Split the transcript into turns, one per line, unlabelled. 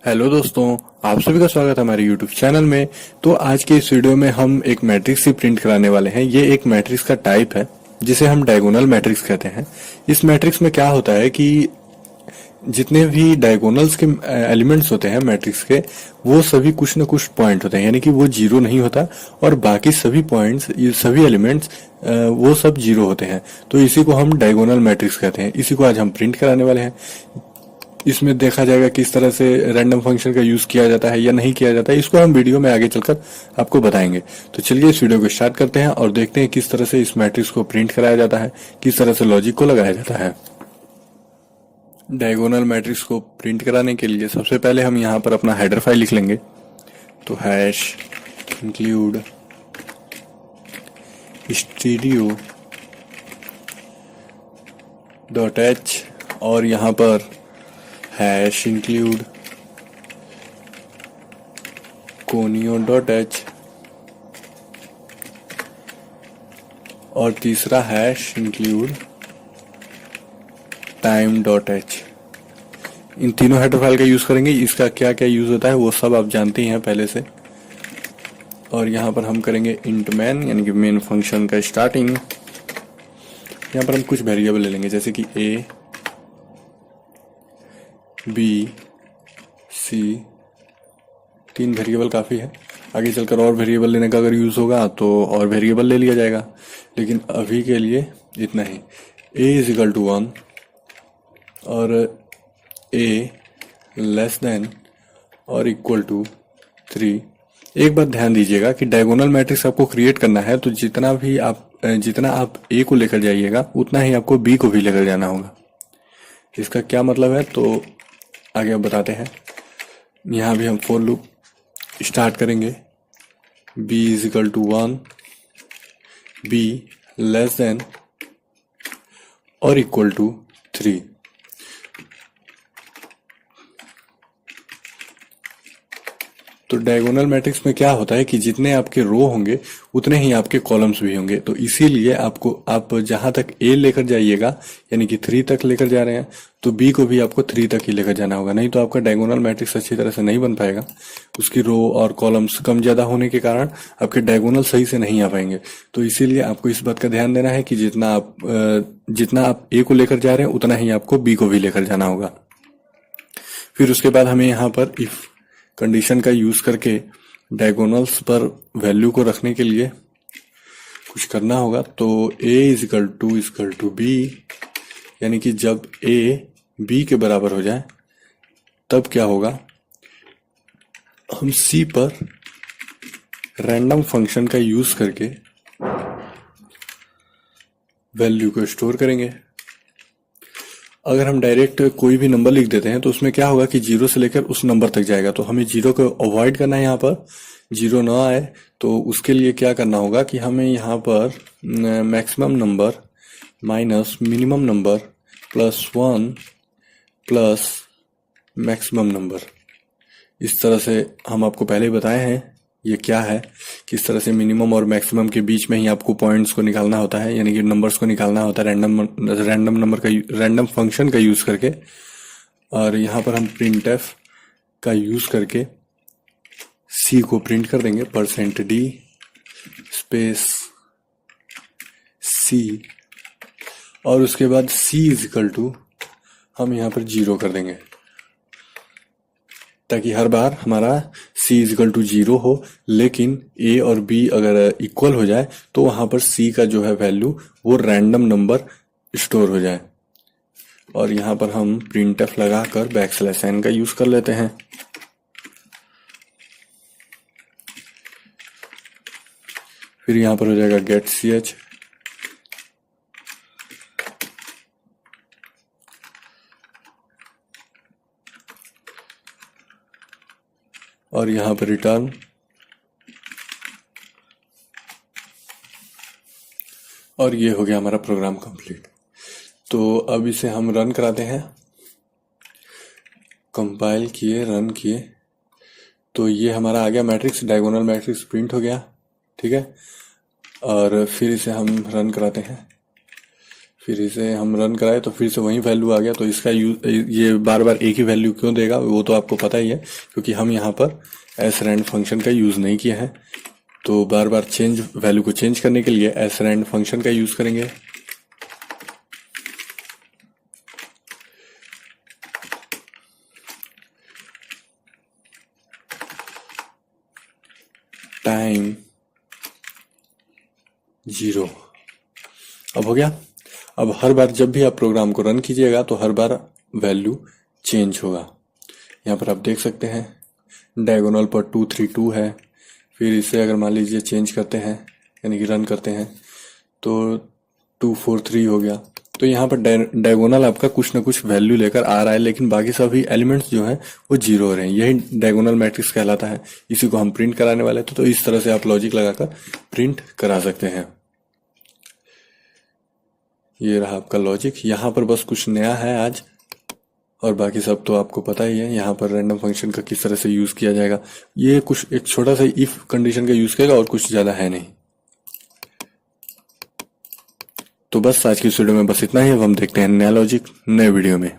Hello दोस्तों, आप सभी का स्वागत है हमारे यूट्यूब चैनल में। तो आज के इस वीडियो में हम एक मैट्रिक्स ही प्रिंट कराने वाले हैं। ये एक मैट्रिक्स का टाइप है जिसे हम डायगोनल मैट्रिक्स कहते हैं। इस मैट्रिक्स में क्या होता है कि जितने भी डायगोनल्स के एलिमेंट्स होते हैं मैट्रिक्स के, वो सभी कुछ न कुछ पॉइंट होते हैं, यानी कि वो जीरो नहीं होता और बाकी सभी पॉइंट्स, ये सभी एलिमेंट्स वो सब जीरो होते हैं। तो इसी को हम डायगोनल मैट्रिक्स कहते हैं। इसी को आज हम प्रिंट कराने वाले हैं। इसमें देखा जाएगा किस तरह से रैंडम फंक्शन का यूज किया जाता है या नहीं किया जाता है, इसको हम वीडियो में आगे चलकर आपको बताएंगे। तो चलिए इस वीडियो को स्टार्ट करते हैं और देखते हैं किस तरह से इस मैट्रिक्स को प्रिंट कराया जाता है, किस तरह से लॉजिक को लगाया जाता है। डायगोनल मैट्रिक्स को प्रिंट कराने के लिए सबसे पहले हम यहाँ पर अपना हेडर फाइल लिख लेंगे। तो hash include stdio dot h और यहाँ पर hash include conio dot h और तीसरा hash include time dot h. इन तीनों हेडर फाइल का यूज करेंगे। इसका क्या क्या यूज होता है वो सब आप जानते ही हैं पहले से। और यहाँ पर हम करेंगे इंट मैन, यानी कि मेन फंक्शन का स्टार्टिंग। यहाँ पर हम कुछ वेरिएबल ले लेंगे जैसे कि ए बी सी। 3 वेरिएबल काफ़ी है। आगे चलकर और वेरिएबल लेने का अगर यूज़ होगा तो और वेरिएबल ले लिया जाएगा, लेकिन अभी के लिए इतना ही। a इज इक्वल टू 1 और a लेस देन और इक्वल टू 3। एक बात ध्यान दीजिएगा कि डायगोनल मैट्रिक्स आपको क्रिएट करना है तो जितना आप a को लेकर जाइएगा उतना ही आपको b को भी लेकर जाना होगा। इसका क्या मतलब है तो आगे आप बताते हैं। यहाँ भी हम फॉर लूप स्टार्ट करेंगे। b is equal to 1, b less than और इक्वल टू 3। तो डायगोनल मैट्रिक्स में क्या होता है कि जितने आपके रो होंगे उतने ही आपके कॉलम्स भी होंगे। तो इसीलिए आप जहां तक a लेकर जाइएगा, यानी कि 3 तक लेकर जा रहे हैं, तो b को भी आपको 3 तक ही लेकर जाना होगा, नहीं तो आपका डायगोनल मैट्रिक्स अच्छी तरह से नहीं बन पाएगा। उसकी रो और कॉलम्स कम ज्यादा होने के कारण आपके डायगोनल सही से नहीं आ पाएंगे। तो इसीलिए आपको इस बात का ध्यान देना है कि जितना आप a को लेकर जा रहे हैं उतना ही आपको b को भी लेकर जाना होगा। फिर उसके बाद हमें यहाँ पर इफ कंडीशन का यूज करके डायगोनल्स पर वैल्यू को रखने के लिए कुछ करना होगा। तो a is equal to b, यानी कि जब a b के बराबर हो जाए तब क्या होगा, हम c पर रैंडम फंक्शन का यूज करके वैल्यू को स्टोर करेंगे। अगर हम डायरेक्ट कोई भी नंबर लिख देते हैं तो उसमें क्या होगा कि 0 से लेकर उस नंबर तक जाएगा। तो हमें 0 को अवॉइड करना है, यहाँ पर 0 ना आए। तो उसके लिए क्या करना होगा कि हमें यहाँ पर maximum number minus minimum number plus 1 plus maximum number, इस तरह से हम आपको पहले ही बताए हैं ये क्या है, किस तरह से मिनिमम और मैक्सिमम के बीच में ही आपको पॉइंट्स को निकालना होता है, यानी कि नंबर्स को निकालना होता है रैंडम फंक्शन का यूज करके। और यहाँ पर हम प्रिंट एफ का यूज करके सी को प्रिंट कर देंगे, %d स्पेस सी, और उसके बाद सी इज इक्वल टू हम यहाँ पर 0 कर देंगे, ताकि हर बार हमारा c इज इक्वल टू 0 हो, लेकिन a और b अगर इक्वल हो जाए तो वहां पर c का जो है वैल्यू वो रैंडम नंबर स्टोर हो जाए। और यहाँ पर हम प्रिंट एफ लगाकर \n का यूज कर लेते हैं। फिर यहाँ पर हो जाएगा गेट ch, और यहाँ पर रिटर्न, और ये हो गया हमारा प्रोग्राम कंप्लीट। तो अब इसे हम रन कराते हैं। कंपाइल किए, रन किए, तो ये हमारा आ गया मैट्रिक्स, डायगोनल मैट्रिक्स प्रिंट हो गया। ठीक है, और फिर इसे हम रन कराते हैं। फिर इसे हम रन कराए तो फिर से वही वैल्यू आ गया। तो इसका ये बार बार एक ही वैल्यू क्यों देगा वो तो आपको पता ही है, क्योंकि हम यहाँ पर srand फंक्शन का यूज नहीं किया है। तो बार बार चेंज वैल्यू को चेंज करने के लिए srand फंक्शन का यूज करेंगे। टाइम 0 अब हो गया। अब हर बार जब भी आप प्रोग्राम को रन कीजिएगा तो हर बार वैल्यू चेंज होगा। यहाँ पर आप देख सकते हैं डायगोनल पर 232 है। फिर इसे अगर मान लीजिए चेंज करते हैं यानी कि रन करते हैं तो 243 हो गया। तो यहाँ पर डायगोनल आपका कुछ ना कुछ वैल्यू लेकर आ रहा है, लेकिन बाकी सभी एलिमेंट्स जो हैं वो 0 हो रहे हैं। यही डायगोनल मैट्रिक्स कहलाता है। इसी को हम प्रिंट कराने वाले थे, तो इस तरह से आप लॉजिक लगाकर प्रिंट करा सकते हैं। ये रहा आपका लॉजिक। यहाँ पर बस कुछ नया है आज, और बाकी सब तो आपको पता ही है। यहाँ पर रैंडम फंक्शन का किस तरह से यूज किया जाएगा, ये कुछ एक छोटा सा इफ कंडीशन का यूज करेगा और कुछ ज्यादा है नहीं। तो बस आज की इस वीडियो में बस इतना ही। अब हम देखते हैं नया लॉजिक नए वीडियो में।